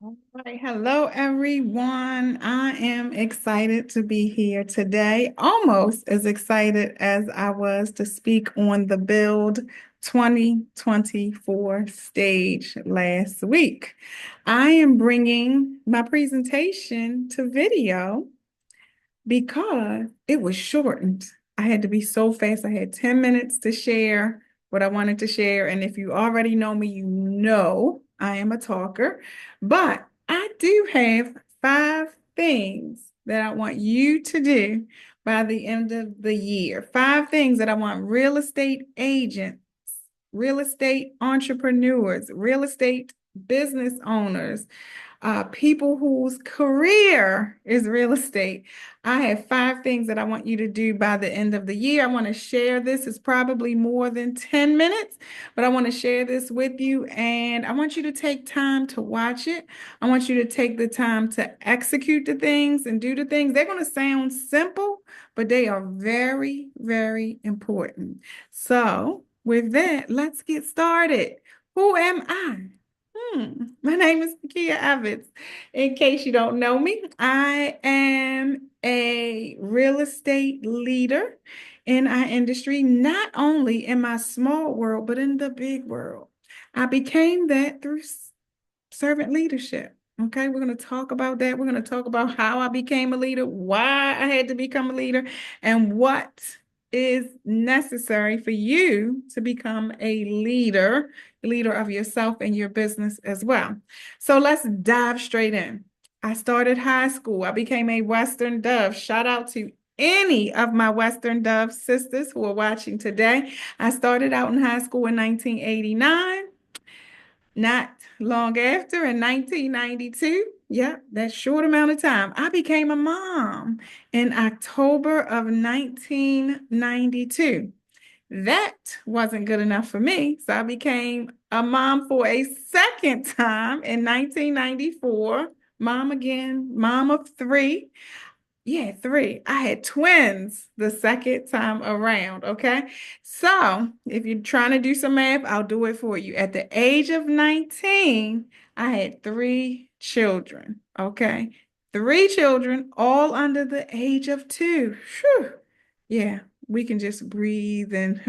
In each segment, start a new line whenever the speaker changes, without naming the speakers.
All right. Hello, everyone. I am excited to be here today, almost as excited as I was to speak on the Build 2024 stage last week. I am bringing my presentation to video because it was shortened. I had to be so fast. I had 10 minutes to share what I wanted to share. And if you already know me, you know I am a talker. But I do have 5 things that I want you to do by the end of the year. 5 things that I want real estate agents, real estate entrepreneurs, real estate business owners, people whose career is real estate. I have 5 things that I want you to do by the end of the year. I want to share this. It's probably more than 10 minutes, but I want to share this with you and I want you to take time to watch it. I want you to take the time to execute the things and do the things. They're going to sound simple, but they are very, very important. So, with that, let's get started. Who am I? My name is Nakia Evans. In case you don't know me, I am a real estate leader in our industry, not only in my small world, but in the big world. I became that through servant leadership. Okay, we're going to talk about that. We're going to talk about how I became a leader, why I had to become a leader, and what is necessary for you to become a leader of yourself and your business as well. So let's dive straight in. I started high school. I became a Western Dove. Shout out to any of my Western Dove sisters who are watching today. I started out in high school in 1989. Not long after, in 1992, yeah, that short amount of time, I became a mom in October of 1992. That wasn't good enough for me, so I became a mom for a second time in 1994. Mom again, mom of three. Yeah, three. I had twins the second time around. Okay. So if you're trying to do some math, I'll do it for you. At the age of 19, I had 3 children. Okay. 3 children, all under the age of 2. Whew. Yeah, we can just breathe and,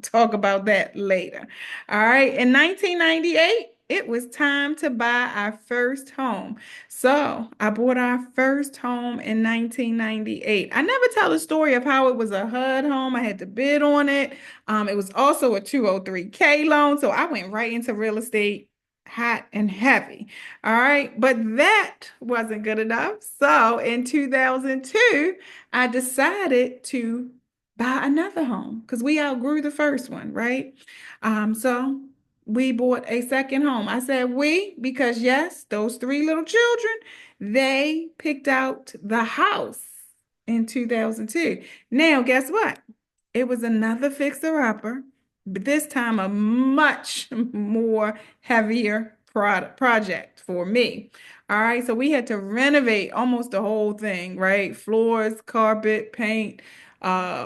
talk about that later. All right. In 1998, it was time to buy our first home. So I bought our first home in 1998. I never tell the story of how it was a HUD home. I had to bid on it. It was also a 203K loan. So I went right into real estate hot and heavy. All right. But that wasn't good enough. So in 2002, I decided to buy another home because we outgrew the first one, right? So we bought a second home. I said we because yes, those 3 little children, they picked out the house in 2002. Now, guess what? It was another fixer-upper, but this time a much more heavier project for me. All right, so we had to renovate almost the whole thing, right? Floors, carpet, paint,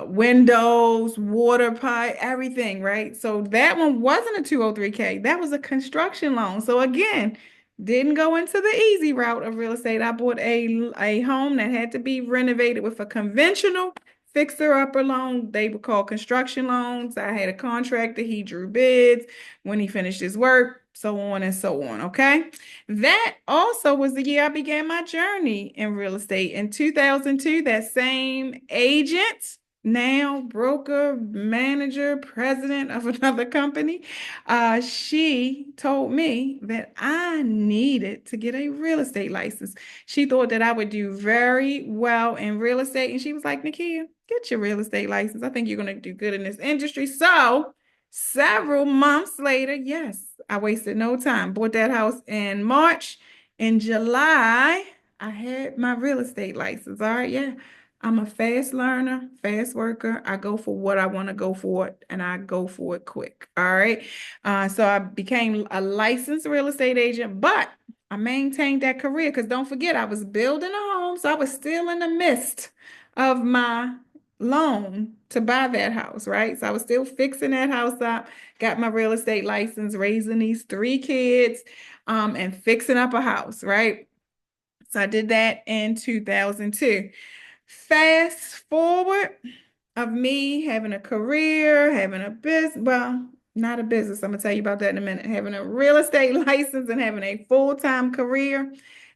windows, water pipe, everything, right? So that one wasn't a 203K. That was a construction loan. So again, didn't go into the easy route of real estate. I bought a home that had to be renovated with a conventional fixer-upper loan. They were called construction loans. I had a contractor. He drew bids when he finished his work, so on and so on. Okay. That also was the year I began my journey in real estate. In 2002, that same agent, now broker, manager, president of another company, she told me that I needed to get a real estate license. She thought that I would do very well in real estate. And she was like, Nakia, get your real estate license. I think you're going to do good in this industry. So several months later, yes, I wasted no time. Bought that house in March. In July, I had my real estate license. All right, yeah. I'm a fast learner, fast worker. I go for what I want to go for, and I go for it quick. All right. So I became a licensed real estate agent, but I maintained that career because don't forget, I was building a home. So I was still in the midst of my loan to buy that house, right? So I was still fixing that house up, got my real estate license, raising these three kids, and fixing up a house, right? So I did that in 2002. Fast forward of me having a career, having a business, well, not a business, I'm gonna tell you about that in a minute, having a real estate license and having a full-time career,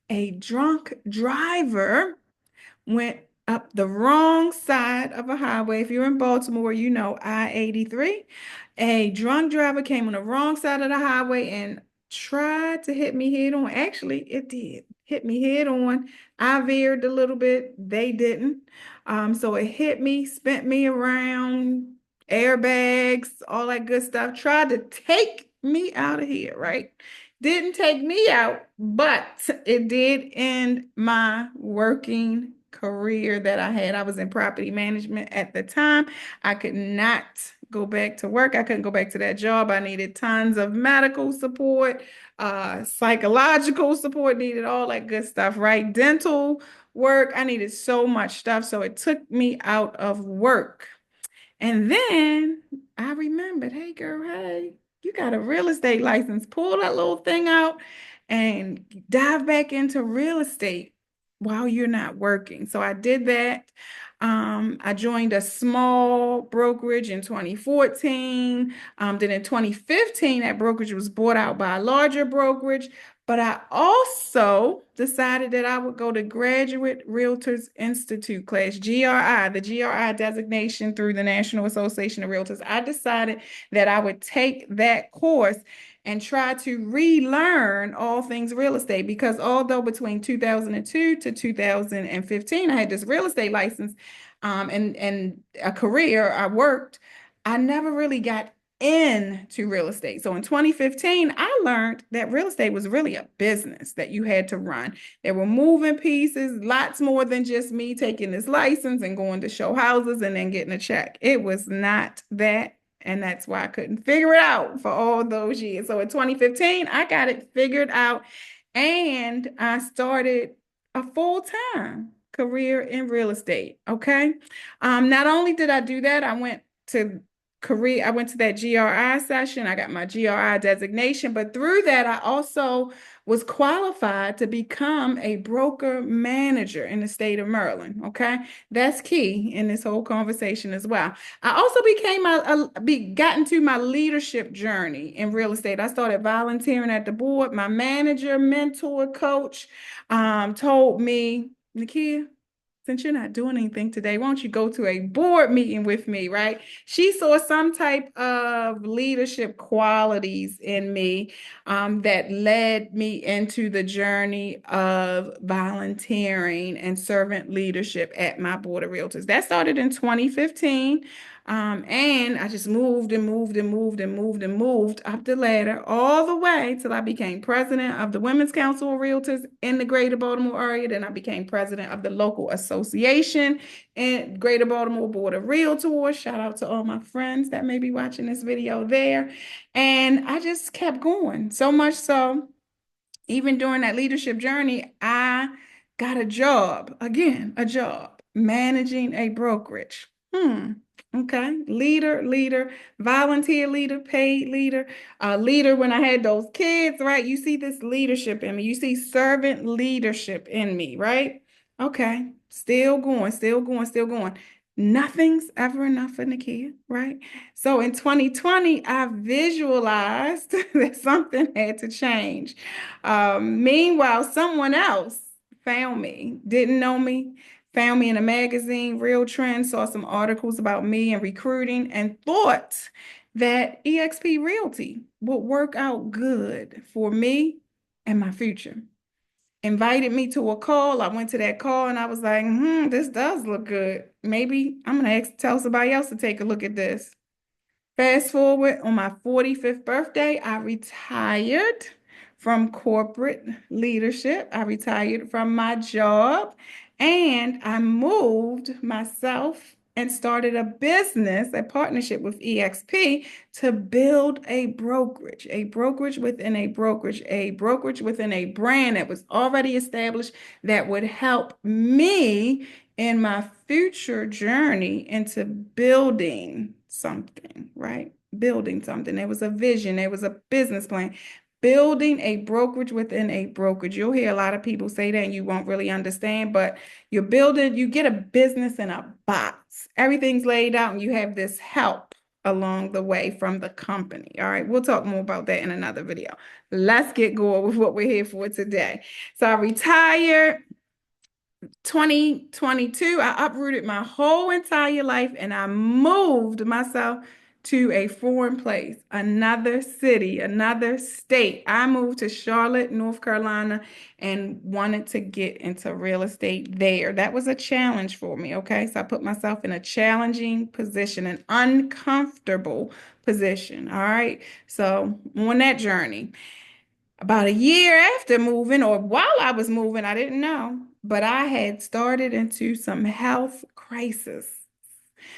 a drunk driver went up the wrong side of a highway. If you're in Baltimore, you know I-83. A drunk driver came on the wrong side of the highway and tried to hit me head on. Actually, it did hit me head on. I veered a little bit. They didn't. So it hit me, spent me around, airbags, all that good stuff. Tried to take me out of here, right? Didn't take me out, but it did end my working career that I had. I was in property management at the time. I could not go back to work. I couldn't go back to that job. I needed tons of medical support, psychological support, needed all that good stuff, right? Dental work. I needed so much stuff. So it took me out of work. And then I remembered, hey girl, hey, you got a real estate license. Pull that little thing out and dive back into real estate while you're not working. So I did that. I joined a small brokerage in 2014. Then in 2015, that brokerage was bought out by a larger brokerage. But I also decided that I would go to Graduate Realtors Institute class, GRI, the GRI designation through the National Association of Realtors. I decided that I would take that course and try to relearn all things real estate because although between 2002 to 2015, I had this real estate license and a career, I worked, I never really got into real estate. So in 2015, I learned that real estate was really a business that you had to run. There were moving pieces, lots more than just me taking this license and going to show houses and then getting a check. It was not that. And that's why I couldn't figure it out for all those years. So in 2015, I got it figured out and I started a full-time career in real estate. Okay. Not only did I do that, I went to that GRI session. I got my GRI designation, but through that, I also was qualified to become a broker manager in the state of Maryland. Okay. That's key in this whole conversation as well. I also got into my leadership journey in real estate. I started volunteering at the board. My manager, mentor, coach, told me, Nakia, since you're not doing anything today, why don't you go to a board meeting with me, right? She saw some type of leadership qualities in me that led me into the journey of volunteering and servant leadership at my board of realtors. That started in 2015. And I just moved and moved and moved and moved and moved up the ladder all the way till I became president of the Women's Council of Realtors in the Greater Baltimore area. Then I became president of the local association in Greater Baltimore Board of Realtors. Shout out to all my friends that may be watching this video there. And I just kept going, so much so, even during that leadership journey, I got a job, again, a job, managing a brokerage. Okay. Leader, volunteer leader, paid leader, leader when I had those kids, right? You see this leadership in me. You see servant leadership in me, right? Okay. Still going, still going, still going. Nothing's ever enough for Nakia, right? So in 2020, I visualized that something had to change. Meanwhile, someone else found me, didn't know me, found me in a magazine, Real Trends, saw some articles about me and recruiting, and thought that eXpRealty would work out good for me and my future. Invited me to a call. I went to that call and I was like, this does look good. Maybe I'm going to tell somebody else to take a look at this. Fast forward, on my 45th birthday, I retired from corporate leadership. I retired from my job and I moved myself and started a business, a partnership with eXp to build a brokerage within a brokerage within a brand that was already established that would help me in my future journey into building something, right? Building something. There was a vision, there was a business plan. Building a brokerage within a brokerage. You'll hear a lot of people say that and you won't really understand, but you're building, you get a business in a box. Everything's laid out and you have this help along the way from the company. All right, we'll talk more about that in another video. Let's get going with what we're here for today. So I retired 2022. I uprooted my whole entire life and I moved myself to a foreign place, another city, another state. I moved to Charlotte, North Carolina, and wanted to get into real estate there. That was a challenge for me, okay? So I put myself in a challenging position, an uncomfortable position, all right? So on that journey, about a year after moving, or while I was moving, I didn't know, but I had started into some health crisis,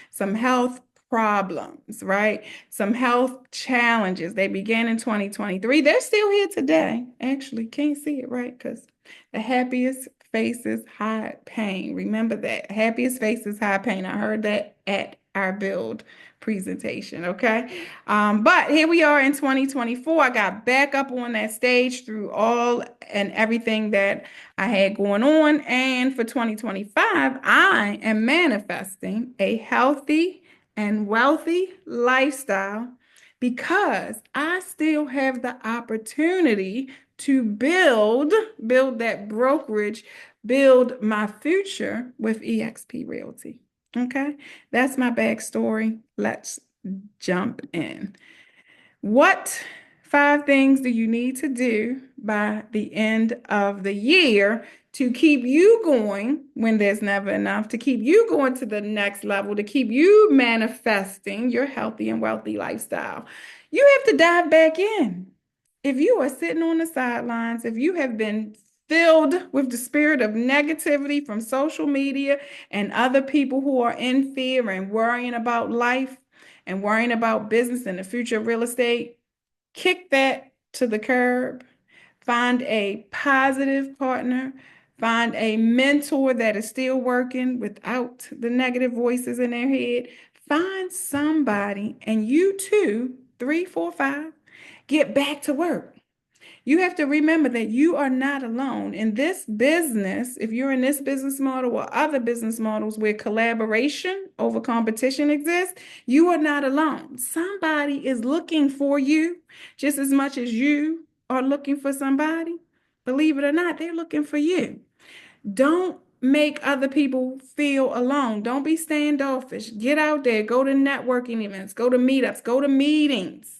some health problems, right? Some health challenges. They began in 2023. They're still here today. Actually, can't see it, right? Because the happiest faces hide pain. Remember that. Happiest faces hide pain. I heard that at our build presentation, okay? But here we are in 2024. I got back up on that stage through all and everything that I had going on. And for 2025, I am manifesting a healthy and wealthy lifestyle because I still have the opportunity to build that brokerage, build my future with eXpRealty. Okay, that's my backstory. Let's jump in. What 5 things do you need to do by the end of the year to keep you going when there's never enough, to keep you going to the next level, to keep you manifesting your healthy and wealthy lifestyle? You have to dive back in. If you are sitting on the sidelines, if you have been filled with the spirit of negativity from social media and other people who are in fear and worrying about life and worrying about business and the future of real estate, kick that to the curb. Find a positive partner. Find a mentor that is still working without the negative voices in their head. Find somebody, and you too, 3, 4, 5, get back to work. You have to remember that you are not alone in this business. If you're in this business model or other business models where collaboration over competition exists, you are not alone. Somebody is looking for you just as much as you are looking for somebody. Believe it or not, they're looking for you. Don't make other people feel alone. Don't be standoffish. Get out there, go to networking events, go to meetups, go to meetings,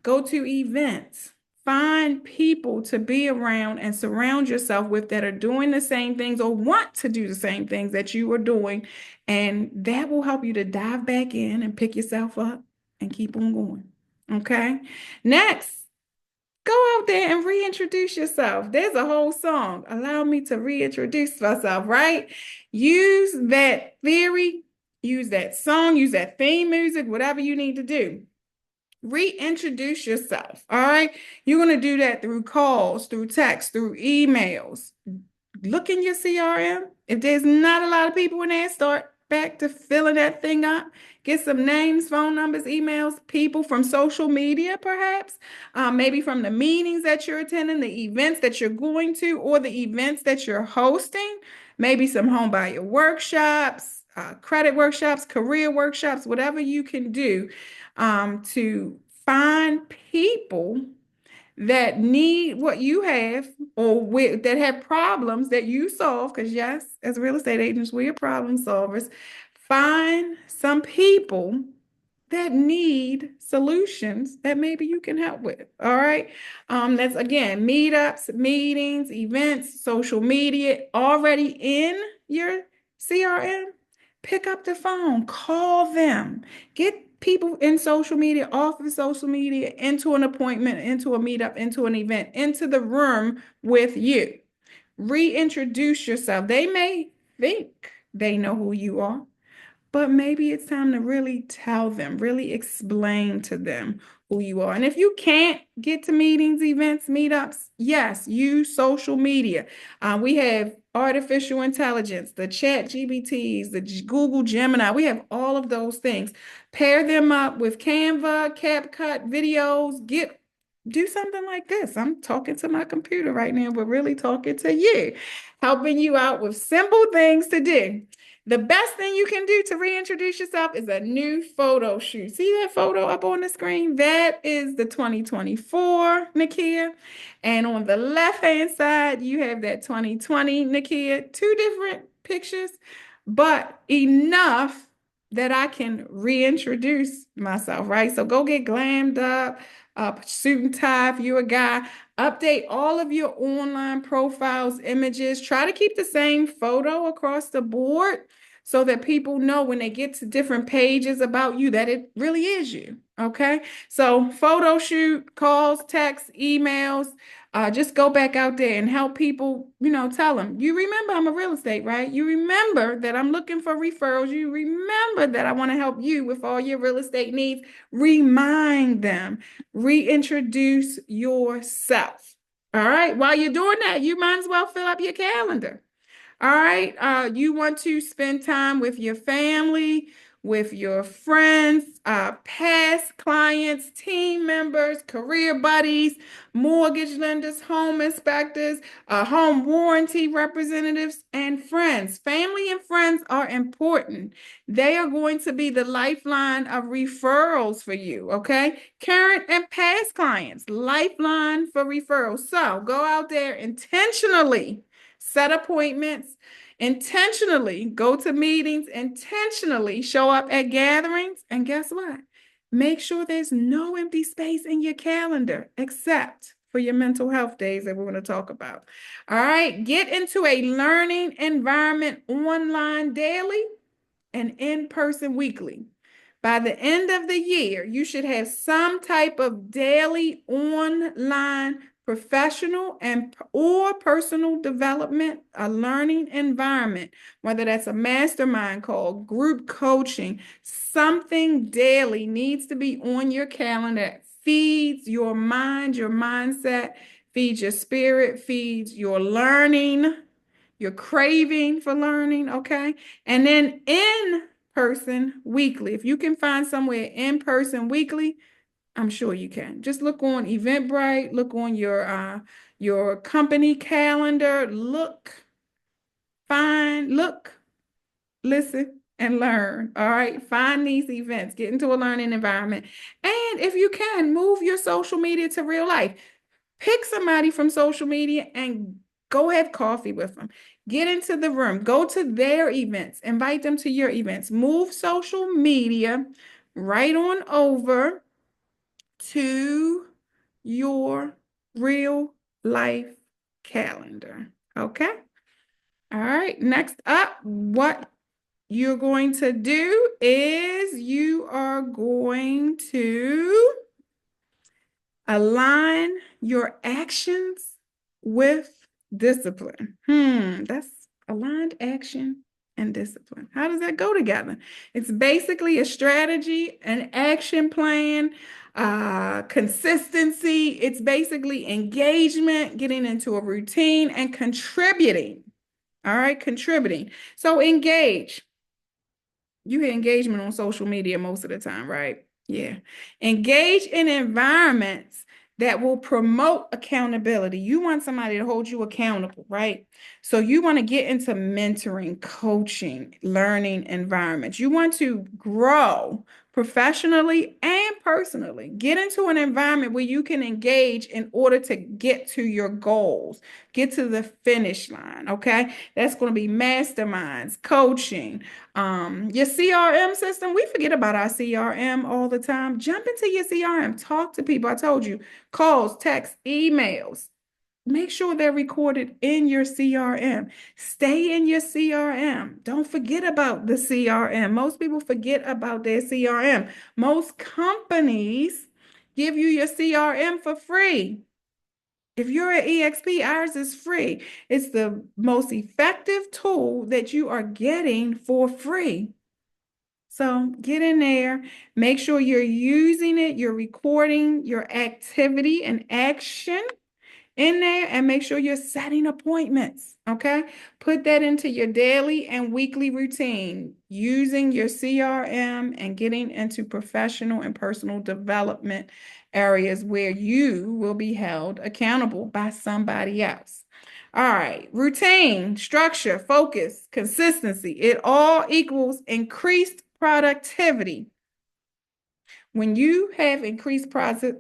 go to events. Find people to be around and surround yourself with that are doing the same things or want to do the same things that you are doing. And that will help you to dive back in and pick yourself up and keep on going. Okay. Next, go out there and reintroduce yourself. There's a whole song. Allow me to reintroduce myself, right? Use that theory, use that song, use that theme music, whatever you need to do. Reintroduce yourself. All right. You're going to do that through calls, through text, through emails. Look in your CRM. If there's not a lot of people in there, start back to filling that thing up. Get some names, phone numbers, emails, people from social media, perhaps, maybe from the meetings that you're attending, the events that you're going to, or the events that you're hosting, maybe some home buyer workshops, credit workshops, career workshops, whatever you can do to find people that need what you have or that have problems that you solve. Because yes, as real estate agents, we are problem solvers. Find some people that need solutions that maybe you can help with. All right. That's again, meetups, meetings, events, social media already in your CRM. Pick up the phone, call them, get people in social media, off of social media, into an appointment, into a meetup, into an event, into the room with you. Reintroduce yourself. They may think they know who you are, but maybe it's time to really tell them, really explain to them who you are. And if you can't get to meetings, events, meetups, yes, use social media. We have artificial intelligence, the chat GBTs, the Google Gemini. We have all of those things. Pair them up with Canva, CapCut videos, do something like this. I'm talking to my computer right now, but really talking to you, helping you out with simple things to do. The best thing you can do to reintroduce yourself is a new photo shoot. See that photo up on the screen? That is the 2024 Nakia. And on the left-hand side, you have that 2020 Nakia. Two different pictures, but enough that I can reintroduce myself, right? So go get glammed up, suit and tie if you're a guy. Update all of your online profiles, images. Try to keep the same photo across the board so that people know when they get to different pages about you that it really is you. Okay. So photo shoot, calls, texts, emails. Just go back out there and help people, tell them, you remember I'm a real estate, right? You remember that I'm looking for referrals. You remember that I want to help you with all your real estate needs. Remind them, reintroduce yourself. All right. While you're doing that, you might as well fill up your calendar. All right. You want to spend time with your family, with your friends, past clients, team members, career buddies, mortgage lenders, home inspectors, home warranty representatives, and friends. Family and friends are important. They are going to be the lifeline of referrals for you, okay? Current and past clients, lifeline for referrals. So go out there intentionally. Set appointments, intentionally go to meetings, intentionally show up at gatherings, and guess what? Make sure there's no empty space in your calendar except for your mental health days that we're going to talk about. All right, get into a learning environment online daily and in person weekly. By the end of the year, you should have some type of daily online professional or personal development, a learning environment, whether that's a mastermind call, group coaching, something daily needs to be on your calendar that feeds your mind, your mindset, feeds your spirit, feeds your learning, your craving for learning, okay? And then in person weekly. If you can find somewhere in person weekly, I'm sure you can. Just look on Eventbrite, look on your company calendar, look, listen, and learn. All right. Find these events, get into a learning environment. And if you can, move your social media to real life. Pick somebody from social media and go have coffee with them. Get into the room, go to their events, invite them to your events. Move social media right on over to your real life calendar. Okay. All right. Next up, what you're going to do is you are going to align your actions with discipline. That's aligned action and discipline. How does that go together? It's basically a strategy, an action plan, consistency. It's basically engagement, getting into a routine, and contributing. All right, contributing. So engage. You hear engagement on social media most of the time, right? Yeah. Engage in environments that will promote accountability. You want somebody to hold you accountable, right? So you want to get into mentoring, coaching, learning environments. You want to grow professionally and personally. Get into an environment where you can engage in order to get to your goals, get to the finish line, okay? That's going to be masterminds, coaching, your CRM system. We forget about our CRM all the time. Jump into your CRM, talk to people. I told you, calls, texts, emails. Make sure they're recorded in your CRM. Stay in your CRM. Don't forget about the CRM. Most people forget about their CRM. Most companies give you your CRM for free. If you're at eXp, ours is free. It's the most effective tool that you are getting for free. So get in there, make sure you're using it, you're recording your activity and action, in there and make sure you're setting appointments. Okay. Put that into your daily and weekly routine using your CRM and getting into professional and personal development areas where you will be held accountable by somebody else. All right. Routine, structure, focus, consistency. It all equals increased productivity. When you have increased productivity,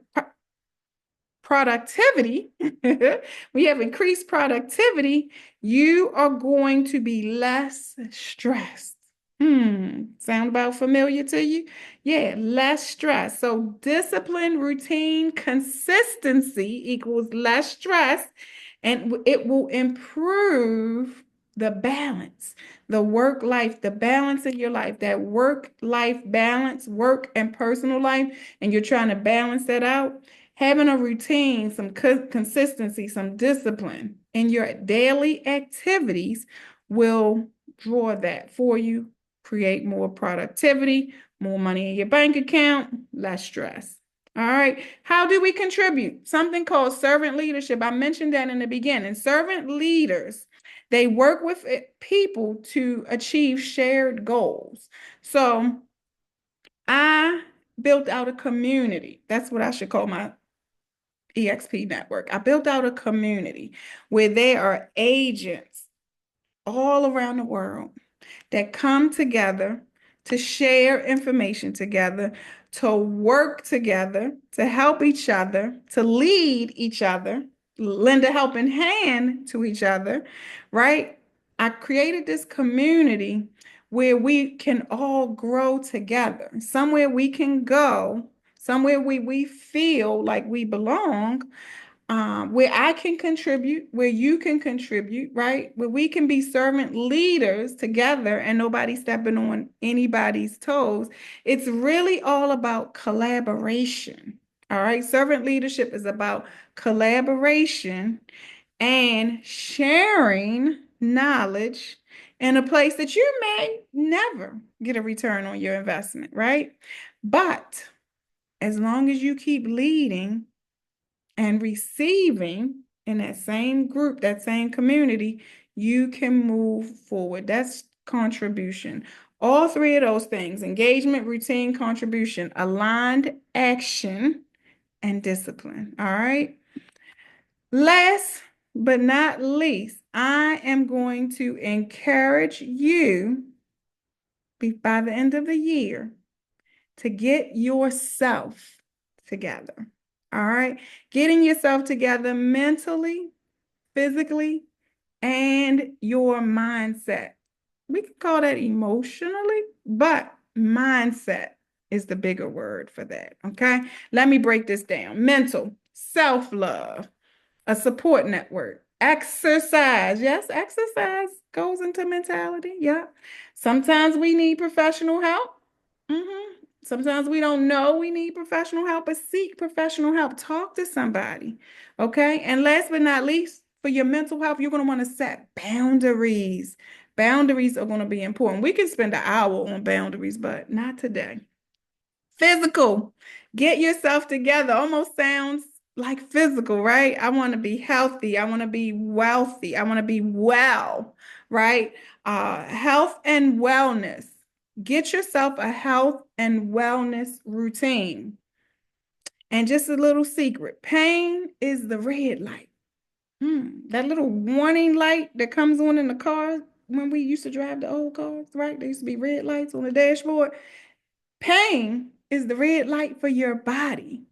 we have increased productivity, you are going to be less stressed. Sound about familiar to you? Yeah, less stress. So discipline, routine, consistency equals less stress, and it will improve the balance, the work life, the balance in your life, that work life balance, work and personal life, and you're trying to balance that out. Having a routine, some consistency, some discipline in your daily activities will draw that for you, create more productivity, more money in your bank account, less stress. All right. How do we contribute? Something called servant leadership. I mentioned that in the beginning. Servant leaders, they work with people to achieve shared goals. So I built out a community. That's what I should call my EXP network. I built out a community where there are agents all around the world that come together to share information together, to work together, to help each other, to lead each other, lend a helping hand to each other, right? I created this community where we can all grow together, somewhere we can go, somewhere we feel like we belong, where I can contribute, where you can contribute, right? Where we can be servant leaders together and nobody stepping on anybody's toes. It's really all about collaboration. All right. Servant leadership is about collaboration and sharing knowledge in a place that you may never get a return on your investment, right? But as long as you keep leading and receiving in that same group, that same community, you can move forward. That's contribution. All three of those things, engagement, routine, contribution, aligned action, and discipline. All right. Last but not least, I am going to encourage you by the end of the year to get yourself together. All right. Getting yourself together mentally, physically, and your mindset. We can call that emotionally, but mindset is the bigger word for that. Okay. Let me break this down. Mental, self-love, a support network, exercise. Yes, exercise goes into mentality. Yeah. Sometimes we need professional help. Sometimes we don't know we need professional help, but seek professional help. Talk to somebody. Okay. And last but not least, for your mental health, you're going to want to set boundaries. Boundaries are going to be important. We can spend an hour on boundaries, but not today. Physical, get yourself together. Almost sounds like physical, right? I want to be healthy. I want to be wealthy. I want to be well, right? Health and wellness. Get yourself a health and wellness routine. And just a little secret, pain is the red light. That little warning light that comes on in the car when we used to drive the old cars, right? There used to be red lights on the dashboard. Pain is the red light for your body.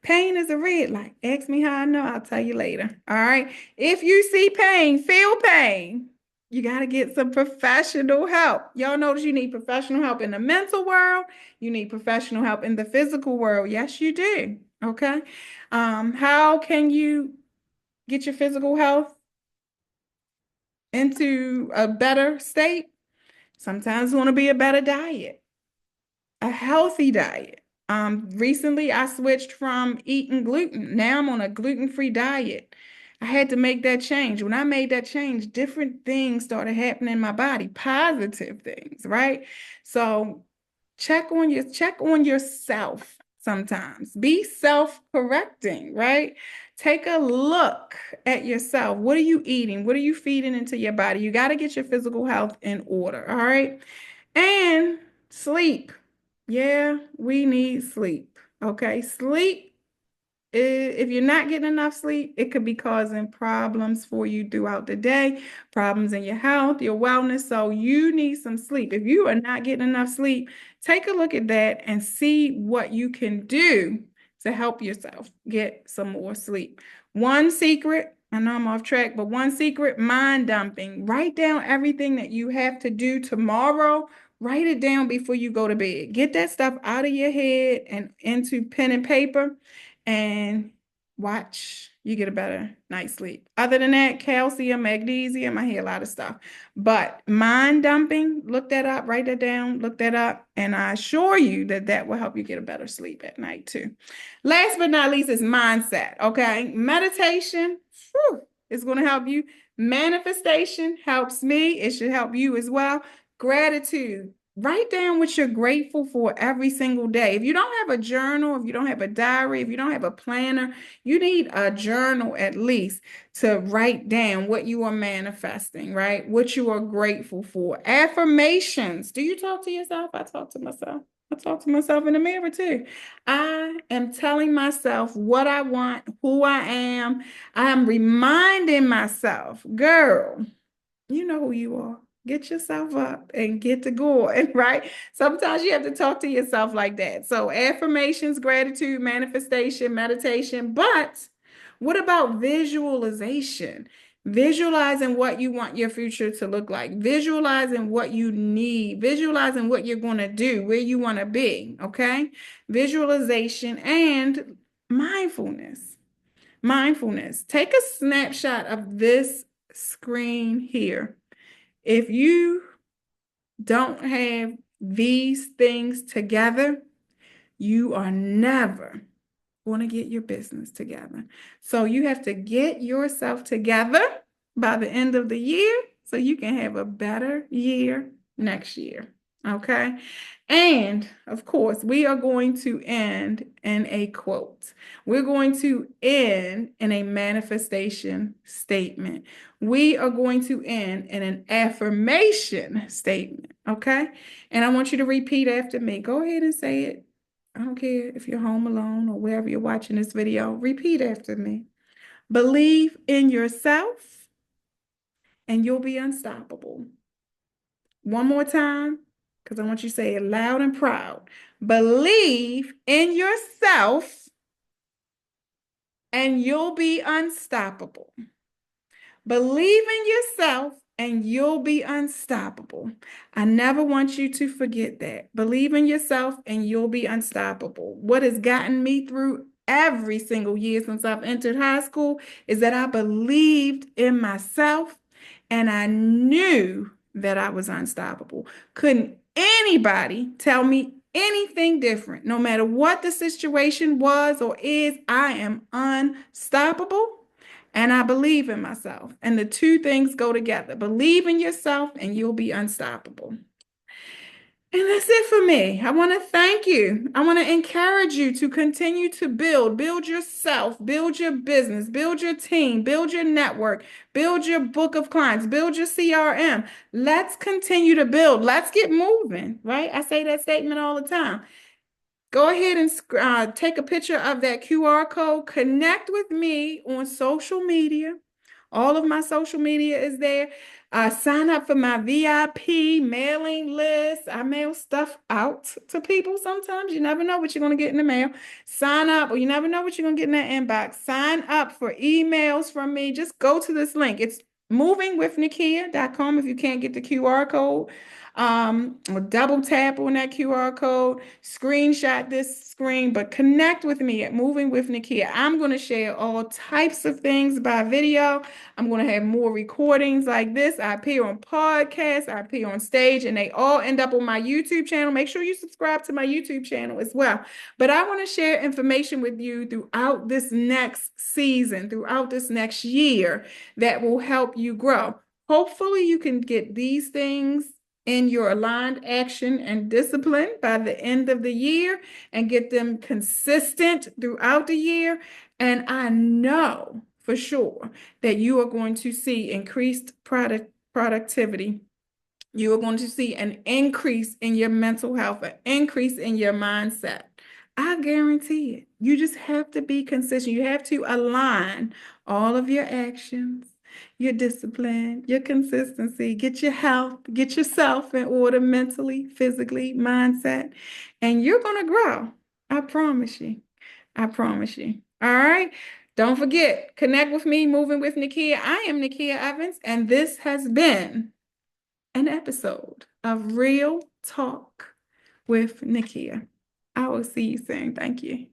Pain is a red light. Ask me how I know. I'll tell you later. All right. If you see pain, feel pain, you got to get some professional help. Y'all notice you need professional help in the mental world. You need professional help in the physical world. Yes, you do. Okay. How can you get your physical health into a better state? Sometimes you want to be a better diet, a healthy diet. Recently I switched from eating gluten. Now I'm on a gluten-free diet. I had to make that change. When I made that change, different things started happening in my body, positive things, right? So check on yourself sometimes. Be self-correcting, right? take a look at yourself. What are you eating? What are you feeding into your body? You got to get your physical health in order, all right? And sleep. Yeah, we need sleep, okay? Sleep, if you're not getting enough sleep, it could be causing problems for you throughout the day, problems in your health, your wellness. So you need some sleep. If you are not getting enough sleep, take a look at that and see what you can do to help yourself get some more sleep. One secret, I know I'm off track, but one secret, mind dumping. Write down everything that you have to do tomorrow. Write it down before you go to bed. Get that stuff out of your head and into pen and paper, and watch you get a better night's sleep. Other than that, calcium, magnesium, I hear a lot of stuff. But mind dumping, look that up, write that down, look that up, and I assure you that that will help you get a better sleep at night too. Last but not least is mindset, okay? Meditation, is going to help you. Manifestation helps me. It should help you as well. Gratitude. Write down what you're grateful for every single day. If you don't have a journal, if you don't have a diary, if you don't have a planner, you need a journal at least to write down what you are manifesting, right? What you are grateful for. Affirmations. Do you talk to yourself? I talk to myself. I talk to myself in the mirror too. I am telling myself what I want, who I am. I am reminding myself, girl, you know who you are. Get yourself up and get to going, right? Sometimes you have to talk to yourself like that. So affirmations, gratitude, manifestation, meditation. But what about visualization? Visualizing what you want your future to look like, visualizing what you need, visualizing what you're going to do, where you want to be, okay? Visualization and mindfulness. Mindfulness. Take a snapshot of this screen here. If you don't have these things together, you are never going to get your business together. So you have to get yourself together by the end of the year so you can have a better year next year. Okay. And of course, we are going to end in a quote. We're going to end in a manifestation statement. We are going to end in an affirmation statement. Okay. And I want you to repeat after me. Go ahead and say it. I don't care if you're home alone or wherever you're watching this video. Repeat after me. Believe in yourself and you'll be unstoppable. One more time, because I want you to say it loud and proud. Believe in yourself and you'll be unstoppable. Believe in yourself and you'll be unstoppable. I never want you to forget that. Believe in yourself and you'll be unstoppable. What has gotten me through every single year since I've entered high school is that I believed in myself and I knew that I was unstoppable. Couldn't anybody tell me anything different? No matter what the situation was or is, I am unstoppable. And I believe in myself. And the two things go together. Believe in yourself and you'll be unstoppable. And that's it for me. I want to thank you. I want to encourage you to continue to build yourself, build your business, build your team, build your network, build your book of clients, build your CRM. Let's continue to build. Let's get moving, right? I say that statement all the time. Go ahead and take a picture of that QR code. Connect with me on social media. All of my social media is there. Sign up for my VIP mailing list. I mail stuff out to people sometimes. You never know what you're going to get in the mail. Sign up, or you never know what you're going to get in that inbox. Sign up for emails from me. Just go to this link. It's movingwithnakia.com if you can't get the QR code. Or double tap on that QR code, screenshot this screen, but connect with me at Moving with Nakia. I'm going to share all types of things by video. I'm going to have more recordings like this. I appear on podcasts, I appear on stage, and they all end up on my YouTube channel. Make sure you subscribe to my YouTube channel as well. But I want to share information with you throughout this next season, throughout this next year that will help you grow. Hopefully you can get these things in your aligned action and discipline by the end of the year and get them consistent throughout the year. And I know for sure that you are going to see increased productivity. You are going to see an increase in your mental health, an increase in your mindset. I guarantee it. You just have to be consistent. You have to align all of your actions, your discipline, your consistency, get your health, get yourself in order mentally, physically, mindset, and you're going to grow. I promise you. I promise you. All right. Don't forget, connect with me, Moving with Nakia. I am Nakia Evans, and this has been an episode of Real Talk with Nakia. I will see you soon. Thank you.